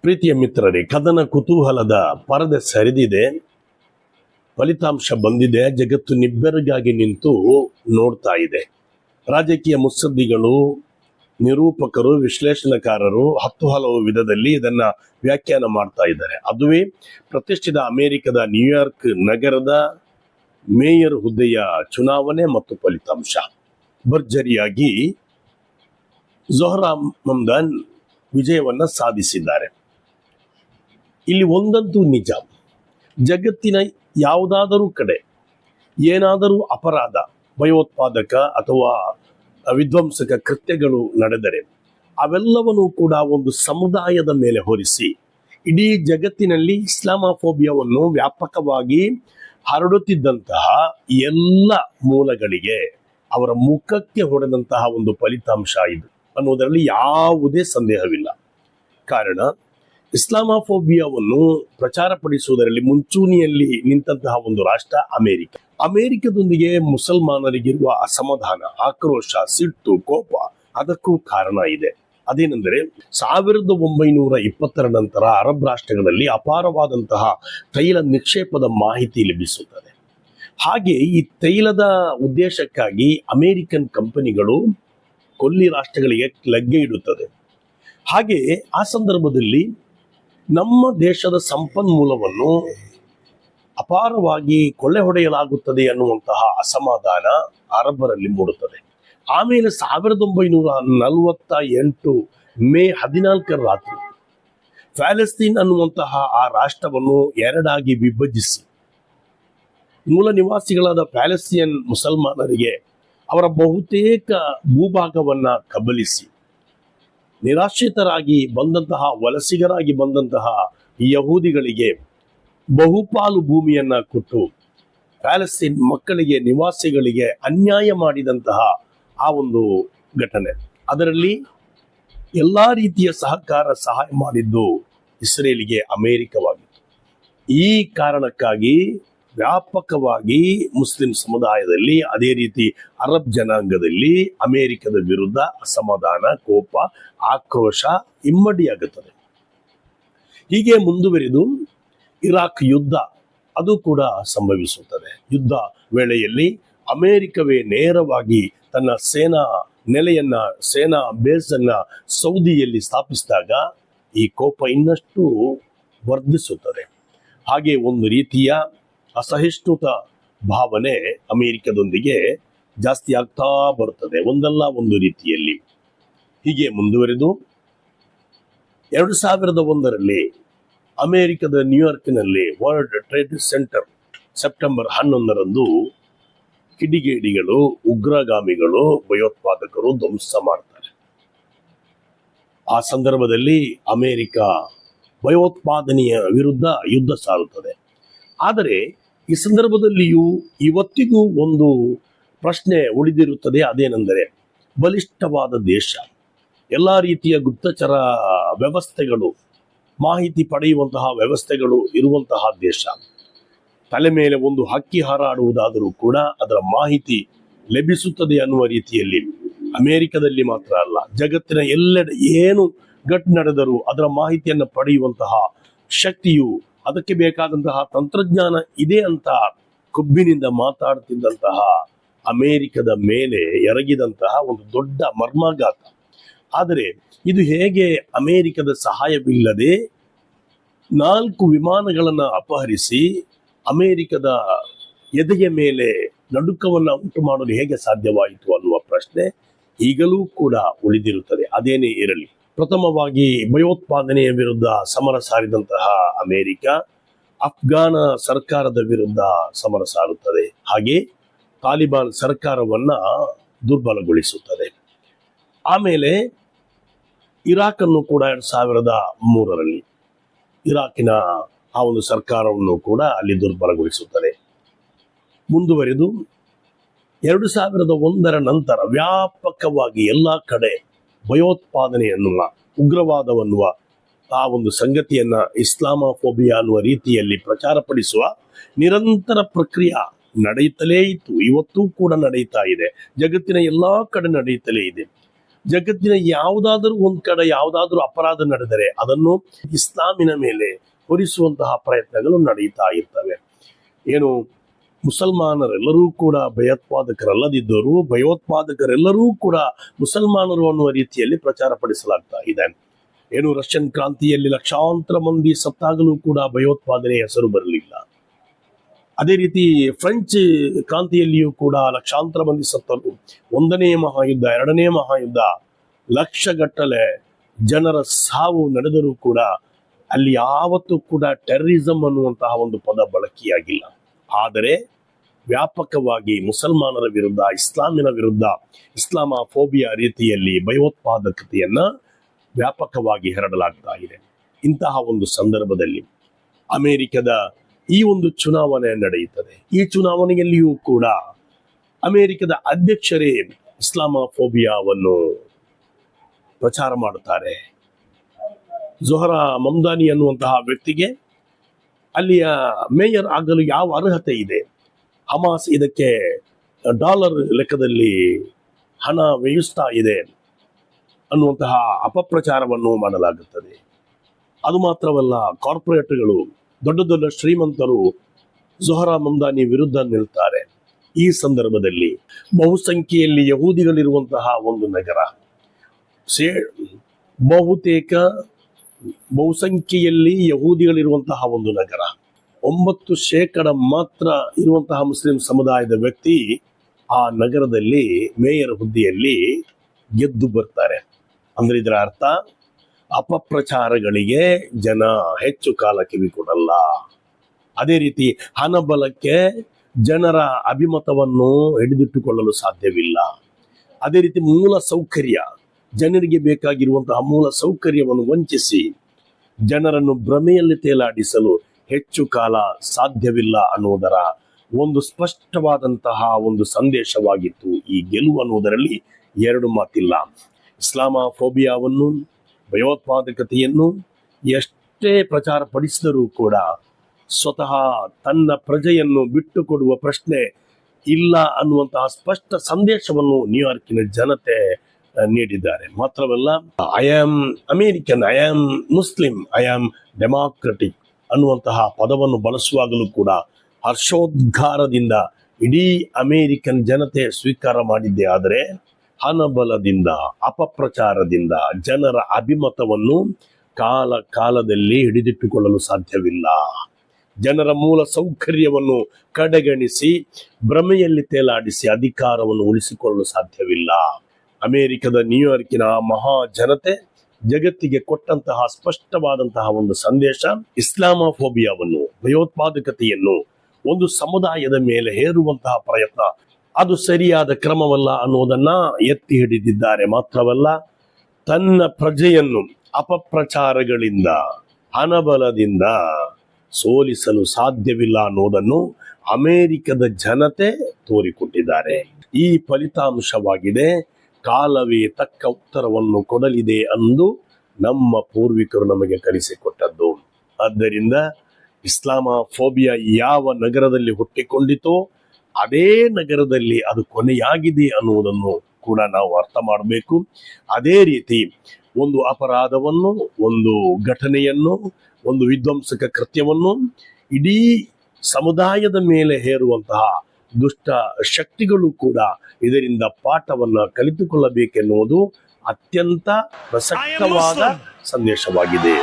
ಪ್ರೀತಿಯ ಮಿತ್ರರೇ, ಕದನ ಕುತೂಹಲದ ಪರದೆ ಸರಿದಿದೆ, ಫಲಿತಾಂಶ ಬಂದಿದೆ. ಜಗತ್ತು ನಿಬ್ಬೆರಗಾಗಿ ನಿಂತು ನೋಡ್ತಾ ಇದೆ. ರಾಜಕೀಯ ಮುತ್ಸದ್ದಿಗಳು, ನಿರೂಪಕರು, ವಿಶ್ಲೇಷಣಕಾರರು ಹಲವು ವಿಧದಲ್ಲಿ ಇದನ್ನ ವ್ಯಾಖ್ಯಾನ ಮಾಡ್ತಾ ಇದ್ದಾರೆ. ಅದುವೇ ಪ್ರತಿಷ್ಠಿತ ಅಮೆರಿಕದ ನ್ಯೂಯಾರ್ಕ್ ನಗರದ ಮೇಯರ್ ಹುದ್ದೆಯ ಚುನಾವಣೆ ಮತ್ತು ಫಲಿತಾಂಶ. ಭರ್ಜರಿಯಾಗಿ ಝೊಹ್ರಾ ಮಮ್ದಾನ್ ವಿಜಯವನ್ನ ಸಾಧಿಸಿದ್ದಾರೆ. ಇಲ್ಲಿ ಒಂದಂತೂ ನಿಜ, ಜಗತ್ತಿನ ಯಾವುದಾದರೂ ಕಡೆ ಏನಾದರೂ ಅಪರಾಧ, ಭಯೋತ್ಪಾದಕ ಅಥವಾ ವಿಧ್ವಂಸಕ ಕೃತ್ಯಗಳು ನಡೆದರೆ ಅವೆಲ್ಲವನ್ನೂ ಕೂಡ ಒಂದು ಸಮುದಾಯದ ಮೇಲೆ ಹೊರಿಸಿ ಇಡೀ ಜಗತ್ತಿನಲ್ಲಿ ಇಸ್ಲಾಮೋಫೋಬಿಯಾವನ್ನು ವ್ಯಾಪಕವಾಗಿ ಹರಡುತ್ತಿದ್ದಂತಹ ಎಲ್ಲ ಮೂಲಗಳಿಗೆ ಅವರ ಮುಖಕ್ಕೆ ಹೊಡೆದಂತಹ ಒಂದು ಫಲಿತಾಂಶ ಇದು ಅನ್ನೋದರಲ್ಲಿ ಯಾವುದೇ ಸಂದೇಹವಿಲ್ಲ. ಕಾರಣ, ಇಸ್ಲಾಮೋಫೋಬಿಯಾವನ್ನು ಪ್ರಚಾರಪಡಿಸುವುದರಲ್ಲಿ ಮುಂಚೂಣಿಯಲ್ಲಿ ನಿಂತಹ ಒಂದು ರಾಷ್ಟ್ರ ಅಮೆರಿಕ. ಅಮೆರಿಕದೊಂದಿಗೆ ಮುಸಲ್ಮಾನರಿಗಿರುವ ಅಸಮಾಧಾನ, ಆಕ್ರೋಶ, ಸಿಟ್ಟು, ಕೋಪ ಅದಕ್ಕೂ ಕಾರಣ ಇದೆ. ಅದೇನೆಂದರೆ 1920 ನಂತರ ಅರಬ್ ರಾಷ್ಟ್ರಗಳಲ್ಲಿ ಅಪಾರವಾದಂತಹ ತೈಲ ನಿಕ್ಷೇಪದ ಮಾಹಿತಿ ಲಭಿಸುತ್ತದೆ. ಹಾಗೆ ಈ ತೈಲದ ಉದ್ದೇಶಕ್ಕಾಗಿ ಅಮೆರಿಕನ್ ಕಂಪನಿಗಳು ಕೊಲ್ಲಿ ರಾಷ್ಟ್ರಗಳಿಗೆ ಲಗ್ಗೆ ಇಡುತ್ತದೆ. ಹಾಗೆ ಆ ಸಂದರ್ಭದಲ್ಲಿ ನಮ್ಮ ದೇಶದ ಸಂಪನ್ಮೂಲವನ್ನು ಅಪಾರವಾಗಿ ಕೊಳ್ಳೆ ಹೊಡೆಯಲಾಗುತ್ತದೆ ಅನ್ನುವಂತಹ ಅಸಮಾಧಾನ ಅರಬ್ಬರಲ್ಲಿ ಮೂಡುತ್ತದೆ. ಆಮೇಲೆ 1948 ಮೇ 14 ರಾತ್ರಿ ಪ್ಯಾಲೆಸ್ತೀನ್ ಅನ್ನುವಂತಹ ಆ ರಾಷ್ಟ್ರವನ್ನು ಎರಡಾಗಿ ವಿಭಜಿಸಿ ಮೂಲ ನಿವಾಸಿಗಳಾದ ಪ್ಯಾಲೆಸ್ತೀನ್ ಮುಸಲ್ಮಾನರಿಗೆ ಅವರ ಬಹುತೇಕ ಭೂಭಾಗವನ್ನ ಕಬಲಿಸಿ ನಿರಾಶ್ರಿತರಾಗಿ ಬಂದಂತಹ, ವಲಸಿಗರಾಗಿ ಬಂದಂತಹ ಯಹೂದಿಗಳಿಗೆ ಬಹುಪಾಲು ಭೂಮಿಯನ್ನ ಕೊಟ್ಟು ಪ್ಯಾಲೆಸ್ತೀನ್ ಮಕ್ಕಳಿಗೆ, ನಿವಾಸಿಗಳಿಗೆ ಅನ್ಯಾಯ ಮಾಡಿದಂತಹ ಆ ಒಂದು ಘಟನೆ. ಅದರಲ್ಲಿ ಎಲ್ಲಾ ರೀತಿಯ ಸಹಾಯ ಮಾಡಿದ್ದು ಇಸ್ರೇಲಿಗೆ ಅಮೆರಿಕವಾಗಿತ್ತು. ಈ ಕಾರಣಕ್ಕಾಗಿ ವ್ಯಾಪಕವಾಗಿ ಮುಸ್ಲಿಂ ಸಮುದಾಯದಲ್ಲಿ, ಅದೇ ರೀತಿ ಅರಬ್ ಜನಾಂಗದಲ್ಲಿ ಅಮೆರಿಕದ ವಿರುದ್ಧ ಅಸಮಾಧಾನ, ಕೋಪ, ಆಕ್ರೋಶ ಇಮ್ಮಡಿಯಾಗುತ್ತದೆ. ಹೀಗೆ ಮುಂದುವರಿದು ಇರಾಕ್ ಯುದ್ಧ ಅದು ಕೂಡ ಸಂಭವಿಸುತ್ತದೆ. ಯುದ್ಧ ವೇಳೆಯಲ್ಲಿ ಅಮೆರಿಕವೇ ನೇರವಾಗಿ ತನ್ನ ಸೇನಾ ಬೇಸ್ ಅನ್ನ ಸೌದಿಯಲ್ಲಿ ಸ್ಥಾಪಿಸಿದಾಗ ಈ ಕೋಪ ಇನ್ನಷ್ಟು ವರ್ಧಿಸುತ್ತದೆ. ಹಾಗೆ ಒಂದು ರೀತಿಯ ಅಸಹಿಷ್ಣುತ ಭಾವನೆ ಅಮೆರಿಕದೊಂದಿಗೆ ಜಾಸ್ತಿ ಆಗ್ತಾ ಬರುತ್ತದೆ, ಒಂದಲ್ಲ ಒಂದು ರೀತಿಯಲ್ಲಿ. ಹೀಗೆ ಮುಂದುವರೆದು 2001 ಅಮೆರಿಕದ ನ್ಯೂಯಾರ್ಕ್ನಲ್ಲಿ ವರ್ಲ್ಡ್ ಟ್ರೇಡ್ ಸೆಂಟರ್ ಸೆಪ್ಟೆಂಬರ್ 11 ಕಿಡಿಗೇಡಿಗಳು, ಉಗ್ರಗಾಮಿಗಳು, ಭಯೋತ್ಪಾದಕರು ಧ್ವಂಸ ಮಾಡ್ತಾರೆ. ಆ ಸಂದರ್ಭದಲ್ಲಿ ಅಮೆರಿಕ ಭಯೋತ್ಪಾದನೆಯ ವಿರುದ್ಧ ಯುದ್ಧ ಸಾರುತ್ತದೆ. ಆದರೆ ಈ ಸಂದರ್ಭದಲ್ಲಿಯೂ ಇವತ್ತಿಗೂ ಒಂದು ಪ್ರಶ್ನೆ ಉಳಿದಿರುತ್ತದೆ. ಅದೇನೆಂದರೆ, ಬಲಿಷ್ಠವಾದ ದೇಶ, ಎಲ್ಲ ರೀತಿಯ ಗುಪ್ತಚರ ವ್ಯವಸ್ಥೆಗಳು, ಮಾಹಿತಿ ಪಡೆಯುವಂತಹ ವ್ಯವಸ್ಥೆಗಳು ಇರುವಂತಹ ದೇಶ. ತಲೆ ಮೇಲೆ ಒಂದು ಹಕ್ಕಿ ಹಾರಾಡುವುದಾದರೂ ಕೂಡ ಅದರ ಮಾಹಿತಿ ಲಭಿಸುತ್ತದೆ ಅನ್ನುವ ರೀತಿಯಲ್ಲಿ ಅಮೆರಿಕದಲ್ಲಿ ಮಾತ್ರ ಅಲ್ಲ, ಜಗತ್ತಿನ ಎಲ್ಲೆಡೆ ಏನು ಘಟ್ ನಡೆದರೂ ಅದರ ಮಾಹಿತಿಯನ್ನು ಪಡೆಯುವಂತಹ ಶಕ್ತಿಯು, ಅದಕ್ಕೆ ಬೇಕಾದಂತಹ ತಂತ್ರಜ್ಞಾನ ಇದೆ ಅಂತ ಕೊಬ್ಬಿನಿಂದ ಮಾತಾಡ್ತಿದ್ದಂತಹ ಅಮೆರಿಕದ ಮೇಲೆ ಎರಗಿದಂತಹ ಒಂದು ದೊಡ್ಡ ಮರ್ಮಾಘಾತ. ಆದರೆ ಇದು ಹೇಗೆ ಅಮೆರಿಕದ ಸಹಾಯವಿಲ್ಲದೆ 4 ವಿಮಾನಗಳನ್ನು ಅಪಹರಿಸಿ ಅಮೆರಿಕದ ಎದೆಯ ಮೇಲೆ ನಡುಕವನ್ನು ಉಂಟು ಮಾಡಲು ಹೇಗೆ ಸಾಧ್ಯವಾಯಿತು ಅನ್ನುವ ಪ್ರಶ್ನೆ ಈಗಲೂ ಕೂಡ ಉಳಿದಿರುತ್ತದೆ. ಅದೇನೇ ಇರಲಿ, ಪ್ರಥಮವಾಗಿ ಭಯೋತ್ಪಾದನೆಯ ವಿರುದ್ಧ ಸಮರ ಸಾರಿದಂತಹ ಅಮೆರಿಕ ಅಫ್ಘಾನ ಸರ್ಕಾರದ ವಿರುದ್ಧ ಸಮರ ಸಾರುತ್ತದೆ. ಹಾಗೆ ತಾಲಿಬಾನ್ ಸರ್ಕಾರವನ್ನ ದುರ್ಬಲಗೊಳಿಸುತ್ತದೆ. ಆಮೇಲೆ ಇರಾಕ್ ಅನ್ನು ಕೂಡ 2003 ಇರಾಕಿನ ಆ ಒಂದು ಸರ್ಕಾರವನ್ನು ಕೂಡ ಅಲ್ಲಿ ದುರ್ಬಲಗೊಳಿಸುತ್ತದೆ. ಮುಂದುವರೆದು 2001 ನಂತರ ವ್ಯಾಪಕವಾಗಿ ಎಲ್ಲ ಕಡೆ ಭಯೋತ್ಪಾದನೆ ಎನ್ನುವ, ಉಗ್ರವಾದವನ್ನುವ ಆ ಒಂದು ಸಂಗತಿಯನ್ನ, ಇಸ್ಲಾಮೋಫೋಬಿಯಾ ಅನ್ನುವ ರೀತಿಯಲ್ಲಿ ಪ್ರಚಾರಪಡಿಸುವ ನಿರಂತರ ಪ್ರಕ್ರಿಯೆ ನಡೆಯುತ್ತಲೇ ಇತ್ತು. ಇವತ್ತೂ ಕೂಡ ನಡೆಯುತ್ತಾ ಇದೆ, ಜಗತ್ತಿನ ಎಲ್ಲಾ ಕಡೆ ನಡೆಯುತ್ತಲೇ ಇದೆ. ಜಗತ್ತಿನ ಯಾವುದಾದರೂ ಒಂದ್ ಕಡೆ ಯಾವುದಾದ್ರೂ ಅಪರಾಧ ನಡೆದರೆ ಅದನ್ನು ಇಸ್ಲಾಮಿನ ಮೇಲೆ ಹೊರಿಸುವಂತಹ ಪ್ರಯತ್ನಗಳು ನಡೀತಾ ಇರ್ತವೆ. ಏನು ಮುಸಲ್ಮಾನರೆಲ್ಲರೂ ಕೂಡ ಭಯೋತ್ಪಾದಕರಲ್ಲದಿದ್ದರೂ ಭಯೋತ್ಪಾದಕರೆಲ್ಲರೂ ಕೂಡ ಮುಸಲ್ಮಾನರು ಅನ್ನುವ ರೀತಿಯಲ್ಲಿ ಪ್ರಚಾರ ಪಡಿಸಲಾಗ್ತಾ ಇದೆ. ಏನು ರಷ್ಯನ್ ಕ್ರಾಂತಿಯಲ್ಲಿ ಲಕ್ಷಾಂತರ ಮಂದಿ ಸತ್ತಾಗಲೂ ಕೂಡ ಭಯೋತ್ಪಾದನೆ ಹೆಸರು ಬರಲಿಲ್ಲ. ಅದೇ ರೀತಿ ಫ್ರೆಂಚ್ ಕ್ರಾಂತಿಯಲ್ಲಿಯೂ ಕೂಡ ಲಕ್ಷಾಂತರ ಮಂದಿ ಸತ್ತರು. 1ನೇ ಮಹಾಯುದ್ಧ, 2ನೇ ಮಹಾಯುದ್ಧ, ಲಕ್ಷಗಟ್ಟಲೆ ಜನರ ಸಾವು ನಡೆದರೂ ಕೂಡ ಅಲ್ಲಿ ಯಾವತ್ತೂ ಕೂಡ ಟೆರರಿಸಂ ಅನ್ನುವಂತಹ ಒಂದು ಪದ ಬಳಕೆಯಾಗಿಲ್ಲ. ಆದರೆ ವ್ಯಾಪಕವಾಗಿ ಮುಸಲ್ಮಾನರ ವಿರುದ್ಧ, ಇಸ್ಲಾಮಿನ ವಿರುದ್ಧ, ಇಸ್ಲಾಮೋಫೋಬಿಯಾ ರೀತಿಯಲ್ಲಿ ಭಯೋತ್ಪಾದಕತೆಯನ್ನ ವ್ಯಾಪಕವಾಗಿ ಹರಡಲಾಗ್ತಾ ಇದೆ. ಇಂತಹ ಒಂದು ಸಂದರ್ಭದಲ್ಲಿ ಅಮೆರಿಕದ ಈ ಒಂದು ಚುನಾವಣೆ ನಡೆಯುತ್ತದೆ. ಈ ಚುನಾವಣೆಯಲ್ಲಿಯೂ ಕೂಡ ಅಮೆರಿಕದ ಅಧ್ಯಕ್ಷರೇ ಇಸ್ಲಾಮೋಫೋಬಿಯಾವನ್ನು ಪ್ರಚಾರ ಮಾಡುತ್ತಾರೆ. ಜೊಹರಾ ಮಮ್ದಾನಿ ಅನ್ನುವಂತಹ ವ್ಯಕ್ತಿಗೆ ಅಲ್ಲಿಯ ಮೇಯರ್ ಆಗಲು ಯಾವ ಅರ್ಹತೆ ಇದೆ? ಹಮಾಸ್ ಇದಕ್ಕೆ ಡಾಲರ್ ಲೆಕ್ಕದಲ್ಲಿ ಹಣ ವ್ಯಯಿಸ್ತಾ ಇದೆ ಅನ್ನುವಂತಹ ಅಪಪ್ರಚಾರವನ್ನು ಮಾಡಲಾಗುತ್ತದೆ. ಅದು ಮಾತ್ರವಲ್ಲ, ಕಾರ್ಪೊರೇಟ್ಗಳು, ದೊಡ್ಡ ದೊಡ್ಡ ಶ್ರೀಮಂತರು ಜೊಹರಾ ಮಮ್ದಾನಿ ವಿರುದ್ಧ ನಿಲ್ತಾರೆ. ಈ ಸಂದರ್ಭದಲ್ಲಿ ಬಹುಸಂಖ್ಯೆಯಲ್ಲಿ ಯಹೂದಿಗಳಿರುವಂತಹ ಒಂದು ನಗರ, ಬಹುಸಂಖ್ಯೆಯಲ್ಲಿ ಯಹೂದಿಗಳಿರುವಂತಹ ಒಂದು ನಗರ, 9% ಮಾತ್ರ ಇರುವಂತಹ ಮುಸ್ಲಿಂ ಸಮುದಾಯದ ವ್ಯಕ್ತಿ ಆ ನಗರದಲ್ಲಿ ಮೇಯರ್ ಹುದ್ದೆಯಲ್ಲಿ ಗೆದ್ದು ಬರ್ತಾರೆ. ಅಂದ್ರೆ ಇದರ ಅರ್ಥ ಅಪಪ್ರಚಾರಗಳಿಗೆ ಜನ ಹೆಚ್ಚು ಕಾಲ ಕಿವಿಕೊಡಲ್ಲ. ಅದೇ ರೀತಿ ಹಣಬಲಕ್ಕೆ ಜನರ ಅಭಿಮತವನ್ನು ಹಿಡಿದಿಟ್ಟುಕೊಳ್ಳಲು ಸಾಧ್ಯವಿಲ್ಲ. ಅದೇ ರೀತಿ ಮೂಲ ಸೌಕರ್ಯ, ಜನರಿಗೆ ಬೇಕಾಗಿರುವಂತಹ ಮೂಲ ಸೌಕರ್ಯವನ್ನು ವಂಚಿಸಿ ಜನರನ್ನು ಭ್ರಮೆಯಲ್ಲಿ ತೇಲಾಡಿಸಲು ಹೆಚ್ಚು ಕಾಲ ಸಾಧ್ಯವಿಲ್ಲ ಅನ್ನುವುದರ ಒಂದು ಸ್ಪಷ್ಟವಾದಂತಹ ಒಂದು ಸಂದೇಶವಾಗಿತ್ತು ಈ ಗೆಲುವು ಅನ್ನುವುದರಲ್ಲಿ ಎರಡು ಮಾತಿಲ್ಲ. ಇಸ್ಲಾಮೋಫೋಬಿಯಾವನ್ನು, ಭಯೋತ್ಪಾದಕತೆಯನ್ನು ಎಷ್ಟೇ ಪ್ರಚಾರ ಪಡಿಸಿದರೂ ಕೂಡ ಸ್ವತಃ ತನ್ನ ಪ್ರಜೆಯನ್ನು ಬಿಟ್ಟು ಕೊಡುವ ಪ್ರಶ್ನೆ ಇಲ್ಲ ಅನ್ನುವಂತಹ ಸ್ಪಷ್ಟ ಸಂದೇಶವನ್ನು ನ್ಯೂಯಾರ್ಕಿನ ಜನತೆ ನೀಡಿದ್ದಾರೆ. ಮಾತ್ರವಲ್ಲ, I am American, I am Muslim, I am democratic ಅನ್ನುವಂತಹ ಪದವನ್ನು ಬಳಸುವಾಗಲೂ ಕೂಡ ಹರ್ಷೋದ್ಗಾರದಿಂದ ಇಡೀ ಅಮೇರಿಕನ್ ಜನತೆ ಸ್ವೀಕಾರ ಮಾಡಿದ್ದೇ ಆದರೆ ಹಣಬಲದಿಂದ, ಅಪಪ್ರಚಾರದಿಂದ ಜನರ ಅಭಿಮತವನ್ನು ಕಾಲದಲ್ಲಿ ಹಿಡಿದಿಟ್ಟುಕೊಳ್ಳಲು ಸಾಧ್ಯವಿಲ್ಲ. ಜನರ ಮೂಲ ಸೌಕರ್ಯವನ್ನು ಕಡೆಗಣಿಸಿ ಭ್ರಮೆಯಲ್ಲಿ ತೇಲಾಡಿಸಿ ಅಧಿಕಾರವನ್ನು ಉಳಿಸಿಕೊಳ್ಳಲು ಸಾಧ್ಯವಿಲ್ಲ. ಅಮೆರಿಕದ ನ್ಯೂಯಾರ್ಕಿನ ಮಹಾ ಜನತೆ ಜಗತ್ತಿಗೆ ಕೊಟ್ಟಂತಹ ಸ್ಪಷ್ಟವಾದಂತಹ ಒಂದು ಸಂದೇಶ, ಇಸ್ಲಾಮೋಫೋಬಿಯಾವನ್ನು, ಭಯೋತ್ಪಾದಕತೆಯನ್ನು ಒಂದು ಸಮುದಾಯದ ಮೇಲೆ ಹೇರುವಂತಹ ಪ್ರಯತ್ನ ಅದು ಸರಿಯಾದ ಕ್ರಮವಲ್ಲ ಅನ್ನೋದನ್ನ ಎತ್ತಿ ಹಿಡಿದಿದ್ದಾರೆ. ಮಾತ್ರವಲ್ಲ, ತನ್ನ ಪ್ರಜೆಯನ್ನು ಅಪಪ್ರಚಾರಗಳಿಂದ, ಹಣಬಲದಿಂದ ಸೋಲಿಸಲು ಸಾಧ್ಯವಿಲ್ಲ ಅನ್ನೋದನ್ನು ಅಮೆರಿಕದ ಜನತೆ ತೋರಿಕೊಟ್ಟಿದ್ದಾರೆ. ಈ ಫಲಿತಾಂಶವಾಗಿದೆ. ಕಾಲವೇ ತಕ್ಕ ಉತ್ತರವನ್ನು ಕೊಡಲಿದೆ ಎಂದು ನಮ್ಮ ಪೂರ್ವಿಕರು ನಮಗೆ ಕಲಿಸಿಕೊಟ್ಟದ್ದು. ಆದ್ದರಿಂದ ಇಸ್ಲಾಮೋಫೋಬಿಯಾ ಯಾವ ನಗರದಲ್ಲಿ ಹುಟ್ಟಿಕೊಂಡಿತೋ ಅದೇ ನಗರದಲ್ಲಿ ಅದು ಕೊನೆಯಾಗಿದೆ ಅನ್ನುವುದನ್ನು ಕೂಡ ನಾವು ಅರ್ಥ ಮಾಡಬೇಕು. ಅದೇ ರೀತಿ ಒಂದು ಅಪರಾಧವನ್ನು, ಒಂದು ಘಟನೆಯನ್ನು, ಒಂದು ವಿಧ್ವಂಸಕ ಕೃತ್ಯವನ್ನು ಇಡೀ ಸಮುದಾಯದ ಮೇಲೆ ಹೇರುವಂತಹ ದುಷ್ಟ ಶಕ್ತಿಗಳು ಕೂಡ ಇದರಿಂದ ಪಾಠವನ್ನ ಕಲಿತುಕೊಳ್ಳಬೇಕೆನ್ನುವುದು ಅತ್ಯಂತ ಪ್ರಸಕ್ತವಾದ ಸಂದೇಶವಾಗಿದೆ.